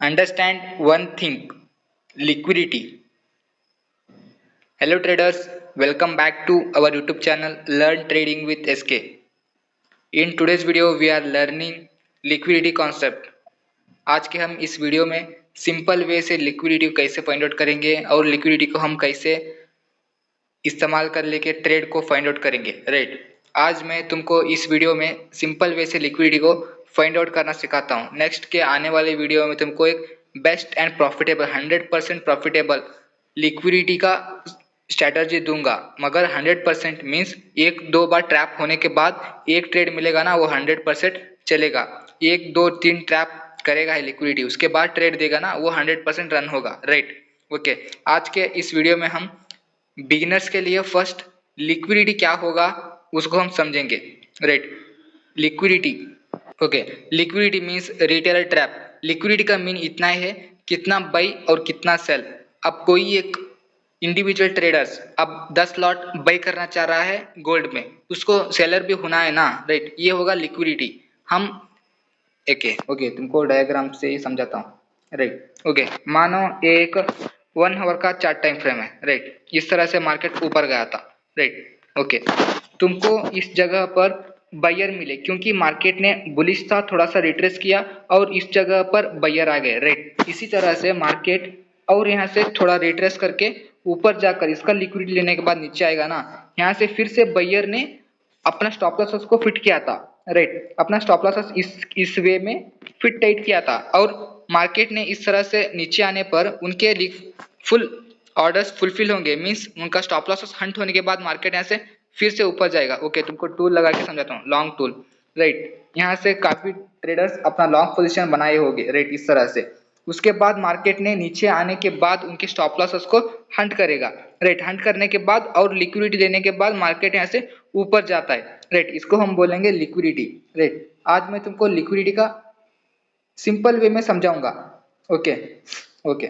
Understand one thing, liquidity. Hello traders, welcome back to our YouTube channel Learn Trading with SK. In today's video we are learning liquidity concept. आज के हम इस video में simple way से liquidity को कैसे find out करेंगे और लिक्विडिटी को हम कैसे इस्तेमाल कर लेके ट्रेड को फाइंड आउट करेंगे, राइट। आज मैं तुमको इस वीडियो में सिंपल वे से लिक्विडिटी को फाइंड आउट करना सिखाता हूँ। नेक्स्ट के आने वाले वीडियो में तुमको एक best and profitable 100% profitable liquidity का स्ट्रैटेजी दूंगा, मगर 100% मीन्स एक दो बार ट्रैप होने के बाद एक ट्रेड मिलेगा ना, वो 100% चलेगा। एक दो तीन ट्रैप करेगा है लिक्विडिटी, उसके बाद ट्रेड देगा ना, वो 100% रन होगा, राइट। ओके, आज के इस वीडियो में हम बिगिनर्स के लिए फर्स्ट लिक्विडिटी क्या होगा उसको हम समझेंगे, right. Liquidity, okay, liquidity means retailer trap. Liquidity का मीन इतना है कितना बाई और कितना सेल। अब कोई एक इंडिविजुअल ट्रेडर्स अब 10 लॉट बाई करना चाह रहा है गोल्ड में, उसको सेलर भी होना है ना, राइट। ये होगा लिक्विडिटी। हम ओके तुमको डायग्राम से ही समझाता हूँ, राइट। ओके, मानो एक 1 आवर का चार्ट टाइम फ्रेम है, राइट। इस तरह से मार्केट ऊपर गया था, राइट। ओके, तुमको इस जगह पर बायर मिले क्योंकि मार्केट ने बुलिश था, थोड़ा सा रिट्रेस किया और इस जगह पर बायर आ गए, राइट। इसी तरह से मार्केट और यहाँ से थोड़ा रिट्रेस करके ऊपर जाकर इसका लिक्विडिटी लेने के बाद नीचे आएगा ना, यहाँ से फिर से बायर ने अपना स्टॉप लॉस को फिट किया था, राइट। अपना स्टॉप लॉस इस वे में फिट टाइट किया था और मार्केट ने इस तरह से नीचे आने पर उनके फुल ऑर्डर्स फुलफिल होंगे, मींस उनका स्टॉप लॉस हंट होने के बाद मार्केट यहाँ से फिर से ऊपर जाएगा। ओके, तुमको टूल लगा के समझाता हूँ, लॉन्ग टूल, राइट। यहाँ से काफी ट्रेडर्स अपना लॉन्ग पोजीशन बनाए होंगे, राइट, इस तरह से। उसके बाद मार्केट ने नीचे आने के बाद उनके स्टॉप लॉसेस को हंट करेगा, राइट। हंट करने के बाद और लिक्विडिटी लेने के बाद मार्केट यहाँ से ऊपर जाता है, राइट। इसको हम बोलेंगे लिक्विडिटी, राइट। आज मैं तुमको लिक्विडिटी का सिंपल वे में समझाऊंगा। ओके ओके,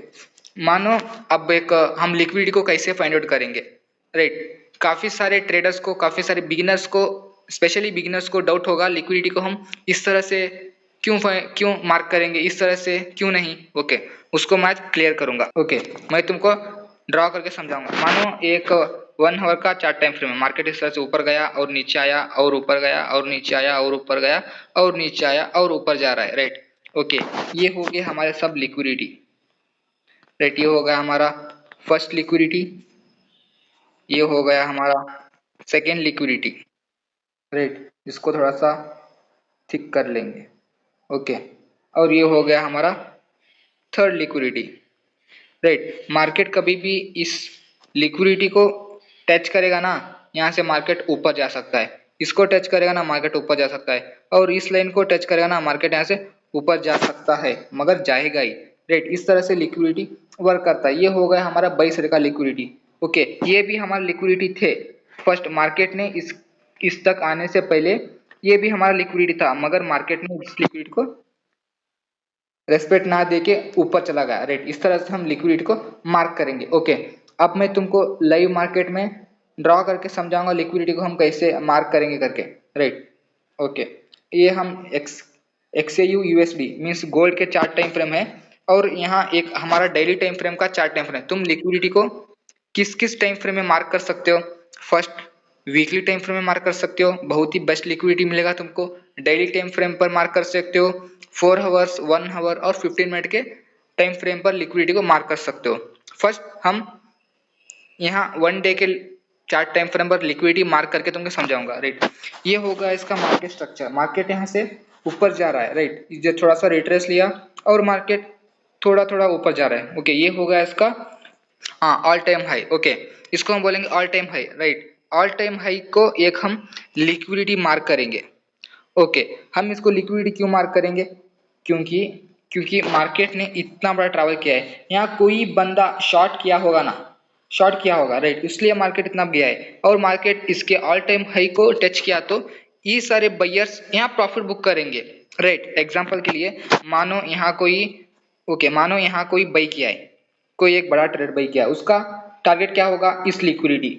मानो अब एक हम लिक्विडिटी को कैसे फाइंड आउट करेंगे, राइट। काफी सारे ट्रेडर्स को, काफी सारे बिगिनर्स को, स्पेशली बिगिनर्स को डाउट होगा लिक्विडिटी को हम इस तरह से क्यों मार्क करेंगे, इस तरह से क्यों नहीं। ओके, उसको मैं क्लियर करूंगा। ओके, मैं तुमको ड्रॉ करके समझाऊंगा। मानो एक 1 आवर का चार्ट टाइम फ्रेम है, मार्केट इस तरह से ऊपर गया और नीचे आया और ऊपर गया और नीचे आया और ऊपर गया और नीचे आया और ऊपर जा रहा है, राइट। ओके, ये हो गया हमारे सब लिक्विडिटी, राइट। ये हो गया हमारा फर्स्ट लिक्विडिटी, ये हो गया हमारा सेकेंड लिक्विडिटी, राइट। इसको थोड़ा सा थिक कर लेंगे, ओके। और ये हो गया हमारा थर्ड लिक्विडिटी, राइट। मार्केट कभी भी इस लिक्विडिटी को टच करेगा ना, यहाँ से मार्केट ऊपर जा सकता है। इसको टच करेगा ना, मार्केट ऊपर जा सकता है। और इस लाइन को टच करेगा ना, मार्केट यहाँ से ऊपर जा सकता है, मगर जाएगा ही, राइट। इस तरह से लिक्विडिटी वर्क करता है। ये हो गया हमारा 22 का लिक्विडिटी। ओके, ये भी हमारा लिक्विडिटी थे। फर्स्ट मार्केट ने इस तक आने से पहले ये भी हमारा लिक्विडिटी था, मगर मार्केट ने इस लिक्विडिटी को रेस्पेक्ट ना देके ऊपर चला गया, राइट। इस तरह से हम लिक्विडिटी को मार्क करेंगे। ओके, अब मैं तुमको लाइव मार्केट में ड्रॉ करके समझाऊंगा लिक्विडिटी को हम कैसे मार्क करेंगे करके, राइट। ओके, ये हम XAU USD मीन्स गोल्ड के चार्ट टाइम फ्रेम है और यहाँ एक हमारा डेली टाइम फ्रेम का चार्ट टाइम फ्रेम। तुम लिक्विडिटी को किस किस टाइम फ्रेम में मार्क कर सकते हो? फर्स्ट वीकली टाइम फ्रेम में मार्क कर सकते हो, बहुत ही बेस्ट लिक्विडिटी मिलेगा तुमको। डेली टाइम फ्रेम पर मार्क कर सकते हो, 4 आवर्स, 1 आवर और 15 मिनट के टाइम फ्रेम पर लिक्विडिटी को मार्क कर सकते हो। फर्स्ट हम यहाँ 1 डे के चार्ट टाइम फ्रेम पर लिक्विडिटी मार्क करके तुमको समझाऊंगा, राइट। ये होगा इसका मार्केट स्ट्रक्चर। मार्केट यहाँ से ऊपर जा रहा है, राइट। जो थोड़ा सा रिट्रेस लिया और मार्केट थोड़ा थोड़ा ऊपर जा रहा है। ओके, ये होगा इसका ऑल टाइम हाई। ओके, इसको हम बोलेंगे all time high, right. All time high को एक हम लिक्विडिटी मार्क करेंगे। ओके, हम इसको लिक्विडिटी क्यों मार्क करेंगे? क्योंकि मार्केट ने इतना बड़ा ट्रैवल किया है, यहाँ कोई बंदा शॉर्ट किया होगा ना, शॉर्ट किया होगा, राइट। इसलिए मार्केट इतना गया है और मार्केट इसके ऑल टाइम हाई को टच किया तो ये सारे बायर्स यहाँ प्रॉफिट बुक करेंगे, राइट। एग्जांपल के लिए मानो यहाँ कोई बाई किया है, कोई एक बड़ा ट्रेड बाई किया, उसका टारगेट क्या होगा? इस लिक्विडिटी।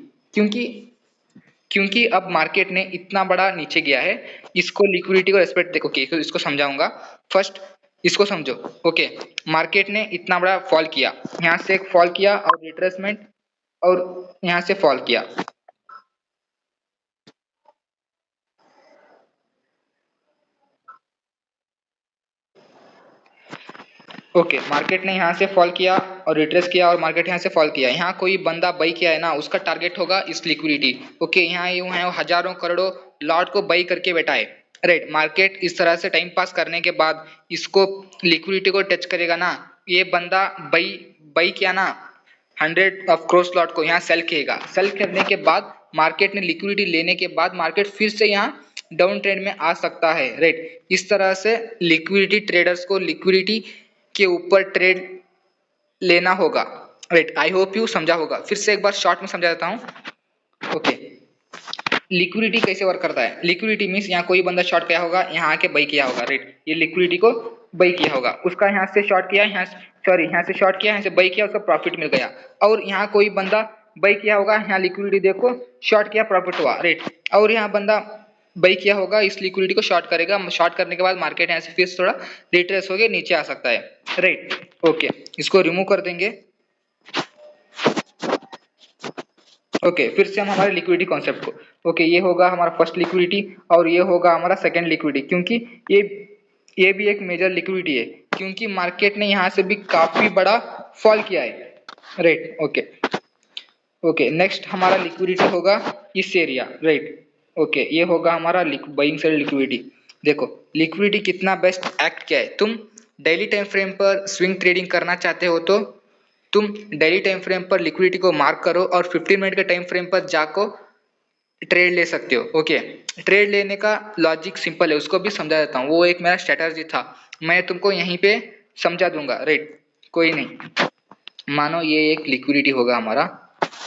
क्योंकि अब मार्केट ने इतना बड़ा नीचे गया है, इसको लिक्विडिटी को रेस्पेक्ट देखो, इसको समझाऊंगा। फर्स्ट इसको समझो। ओके, मार्केट ने इतना बड़ा फॉल किया, यहाँ से एक फॉल किया और रिट्रेसमेंट, और यहाँ से फॉल किया। ओके, मार्केट ने यहाँ से फॉल किया और रिट्रेस किया और मार्केट यहाँ से फॉल किया। यहाँ कोई बंदा बाई किया है ना, उसका टारगेट होगा इस लिक्विडिटी। ओके, यहाँ यूं है हजारों करोड़ों लॉट को बाई करके बैठा है। राइट, मार्केट इस तरह से टाइम पास करने के बाद इसको लिक्विडिटी को टच करेगा ना, ये बंदा बाई बाई किया ना 100 ऑफ लॉट को, यहाँ सेल किएगा। सेल करने के बाद मार्केट ने लिक्विडिटी लेने के बाद मार्केट फिर से यहाँ डाउन ट्रेंड में आ सकता है। राइट, इस तरह से लिक्विडिटी ट्रेडर्स को लिक्विडिटी के ऊपर ट्रेड लेना होगा। राइट, आई होप यू समझा होगा। फिर से एक बार शॉर्ट में समझा देता हूँ। ओके, लिक्विडिटी कैसे वर्क करता है। लिक्विडिटी मीन्स यहाँ कोई बंदा शॉर्ट किया होगा, यहाँ आके बाई किया होगा। राइट, ये लिक्विडिटी को बाई किया होगा, उसका यहाँ से शॉर्ट किया, यहाँ से शॉर्ट किया, यहाँ से बाई किया, उसका प्रॉफिट मिल गया। और यहाँ कोई बंदा बाई किया होगा, यहाँ लिक्विडिटी देखो शॉर्ट किया, प्रॉफिट हुआ। राइट, और यहाँ बंदा बाई किया होगा, इस लिक्विडिटी को शॉर्ट करेगा। शॉर्ट करने के बाद मार्केट यहाँ से फिर थोड़ा रिट्रेस होके नीचे आ सकता है। राइट, ओके, इसको रिमूव कर देंगे। ओके, फिर से हम हमारे लिक्विडिटी कॉन्सेप्ट को। ओके, ये होगा हमारा फर्स्ट लिक्विडिटी और ये होगा हमारा सेकंड लिक्विडिटी, क्योंकि ये भी एक मेजर लिक्विडिटी है, क्योंकि मार्केट ने यहाँ से भी काफी बड़ा फॉल किया है। राइट, ओके ओके, नेक्स्ट हमारा लिक्विडिटी होगा इस एरिया। राइट, ओके, ये होगा हमारा बाइंग साइड लिक्विडिटी। देखो लिक्विडिटी कितना बेस्ट एक्ट किया है। तुम डेली टाइम फ्रेम पर स्विंग ट्रेडिंग करना चाहते हो तो तुम डेली टाइम फ्रेम पर लिक्विडिटी को मार्क करो और 15 मिनट के टाइम फ्रेम पर जाको ट्रेड ले सकते हो। ओके, ट्रेड लेने का लॉजिक सिंपल है, उसको भी समझा देता हूँ। वो एक मेरा स्ट्रेटजी था, मैं तुमको यहीं पे समझा दूंगा। राइट, कोई नहीं, मानो ये एक लिक्विडिटी होगा हमारा।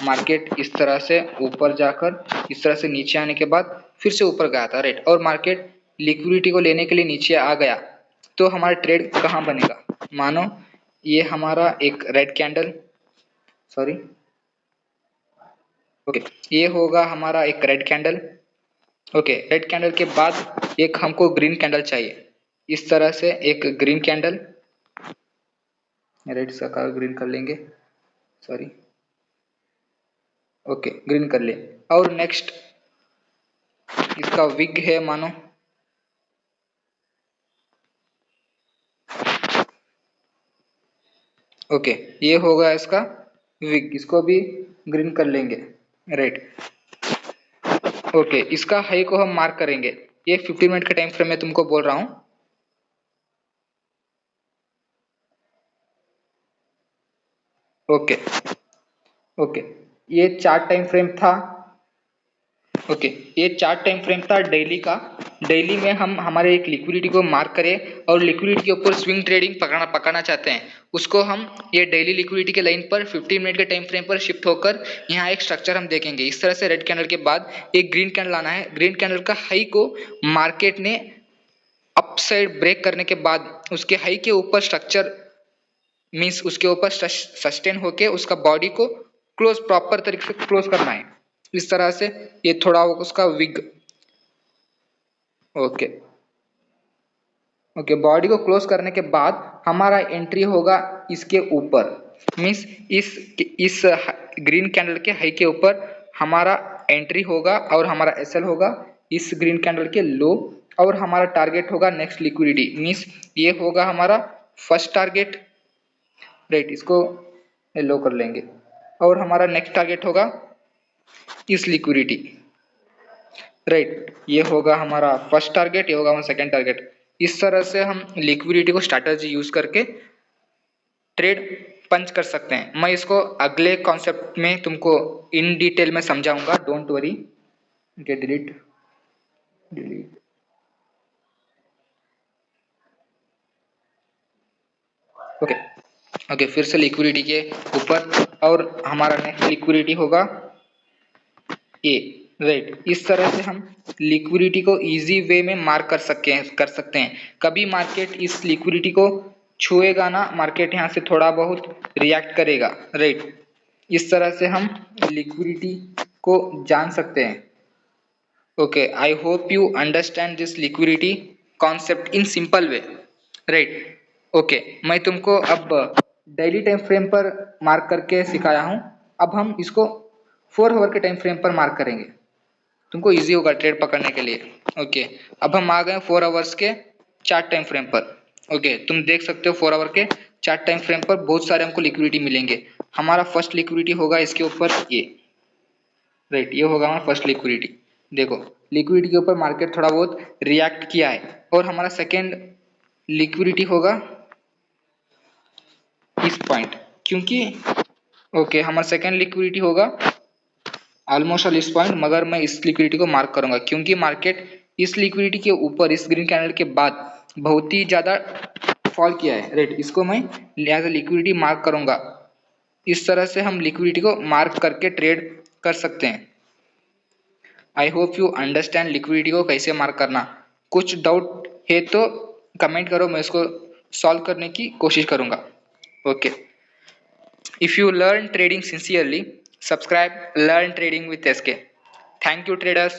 मार्केट इस तरह से ऊपर जाकर इस तरह से नीचे आने के बाद फिर से ऊपर गया था। राइट, और मार्केट लिक्विडिटी को लेने के लिए नीचे आ गया, तो हमारा ट्रेड कहाँ बनेगा। मानो ये हमारा एक रेड कैंडल, सॉरी, ओके, ये होगा हमारा एक red candle. Okay, red candle के बाद एक हमको ग्रीन कैंडल चाहिए, इस तरह से एक ग्रीन कैंडल, रेड का ग्रीन कर लेंगे, सॉरी, ओके, ग्रीन कर ले। और नेक्स्ट इसका विग है मानो, ओके, ये होगा इसका विग, इसको भी ग्रीन कर लेंगे। राइट, ओके, इसका हाई को हम मार्क करेंगे। ये 15 मिनट के टाइम फ्रेम में तुमको बोल रहा हूँ। ओके ओके, ये चार्ट टाइम फ्रेम था। ओके, ये चार्ट टाइम फ्रेम था डेली का। डेली में हम हमारे एक लिक्विडिटी को मार्क करें और लिक्विडिटी के ऊपर स्विंग ट्रेडिंग पकड़ना चाहते हैं, उसको हम ये डेली लिक्विडिटी के लाइन पर 15 मिनट के टाइम फ्रेम पर शिफ्ट होकर यहाँ एक स्ट्रक्चर हम देखेंगे। इस तरह से रेड कैंडल के बाद एक ग्रीन कैंडल आना है। ग्रीन कैंडल का हाई को मार्केट ने अप साइड ब्रेक करने के बाद उसके हाई के ऊपर स्ट्रक्चर मीन्स उसके ऊपर सस्टेन होके उसका बॉडी को क्लोज, प्रॉपर तरीके से क्लोज करना है। इस तरह से ये थोड़ा उसका विग, ओके ओके, बॉडी को क्लोज करने के बाद हमारा एंट्री होगा इसके ऊपर, मीन्स इस ग्रीन कैंडल के हाई के ऊपर हमारा एंट्री होगा और हमारा एसएल होगा इस ग्रीन कैंडल के लो, और हमारा टारगेट होगा नेक्स्ट लिक्विडिटी, मीन्स ये होगा हमारा फर्स्ट टारगेट। राइट, इसको लो कर लेंगे और हमारा नेक्स्ट टारगेट होगा इस लिक्विडिटी। राइट, ये होगा हमारा फर्स्ट टारगेट, ये होगा हमारा सेकंड टारगेट। इस तरह से हम लिक्विडिटी को स्ट्रैटेजी यूज करके ट्रेड पंच कर सकते हैं। मैं इसको अगले कॉन्सेप्ट में तुमको इन डिटेल में समझाऊंगा, don't worry. Delete delete, okay okay, फिर से लिक्विडिटी के ऊपर और हमारा नेक्स्ट लिक्विडिटी होगा ए। राइट, इस तरह से हम लिक्विडिटी को इजी वे में मार्क कर सकते हैं। कभी मार्केट इस लिक्विडिटी को छुएगा ना, मार्केट यहाँ से थोड़ा बहुत रिएक्ट करेगा। राइट, इस तरह से हम लिक्विडिटी को जान सकते हैं। Okay, I hope you understand this liquidity concept in simple way. Right, okay, मैं तुमको अब डेली टाइम फ्रेम पर मार्क करके सिखाया हूँ। अब हम इसको 4 आवर के टाइम फ्रेम पर मार्क करेंगे, तुमको इजी होगा ट्रेड पकड़ने के लिए। ओके, अब हम आ गए 4 आवर्स के चार्ट टाइम फ्रेम पर। ओके, तुम देख सकते हो 4 आवर के चार्ट टाइम फ्रेम पर बहुत सारे हमको लिक्विडिटी मिलेंगे। हमारा फर्स्ट लिक्विडिटी होगा इसके ऊपर ये, राइट, ये होगा हमारा फर्स्ट लिक्विडिटी। देखो लिक्विडिटी के ऊपर मार्केट थोड़ा बहुत रिएक्ट किया है। और हमारा सेकेंड लिक्विडिटी होगा इस पॉइंट, क्योंकि ओके हमारा सेकेंड लिक्विडिटी होगा ऑलमोस्ट ऑल इस पॉइंट, मगर मैं इस लिक्विडिटी को मार्क करूंगा क्योंकि मार्केट इस लिक्विडिटी के ऊपर इस ग्रीन कैंडल के बाद बहुत ही ज्यादा फॉल किया है, राइट। इसको मैं एज ए लिक्विडिटी मार्क करूंगा। इस तरह से हम लिक्विडिटी को मार्क करके ट्रेड कर सकते हैं। I hope you understand liquidity को कैसे मार्क करना। कुछ डाउट है तो कमेंट करो, मैं इसको सॉल्व करने की कोशिश करूंगा। Okay, if you learn trading sincerely, subscribe Learn Trading with SK. Thank you traders.